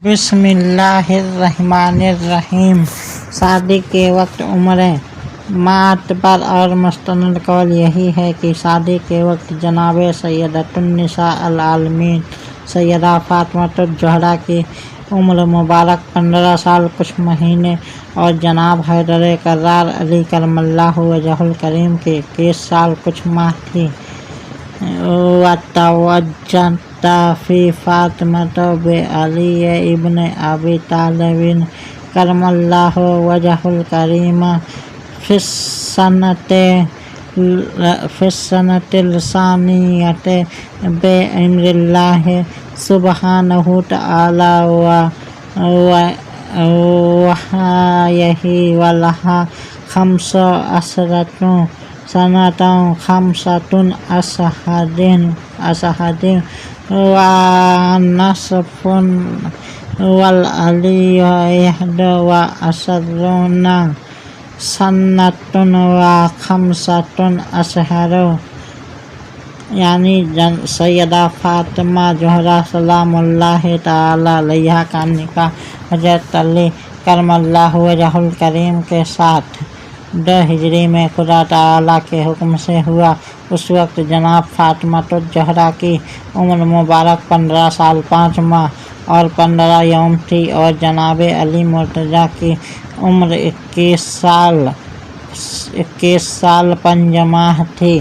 بسم اللہ الرحمن الرحیم۔ شادی کے وقت عمریں معتبر اور مستند قول یہی ہے کہ شادی کے وقت جناب سیدۃ النساء العالمین سیدہ فاطمۃ الزہرا کی عمر مبارک 15 سال کچھ مہینے اور جناب حیدر کرار علی کرم اللہ وجہہ الکریم کی 21 سال کچھ ماہ تھی۔ وتوجت فی فاطمۃ بعلی ابن ابی طالب کرم اللہ وجہہ الکریم فی السنۃ الثانیۃ بامر اللہ سبحانہ تعالی وحیہ ولہا 15 سنۃ 5 اشہر ونصف والعلی 21 سنۃ و5 اشہر، یعنی سیدہ فاطمہ زہرا سلام اللہ تعالی علیہا کا نکاح حضرت علی کرم اللہ وجہہ الکریم کے ساتھ 2 ہجری میں خدا تعالیٰ کے حکم سے ہوا۔ اس وقت جناب فاطمۃ الزہرا کی عمر مبارک 15 سال 5 ماہ اور 15 یوم تھی اور جناب علی مرتضیٰ کی عمر 21 سال 5 ماہ تھی۔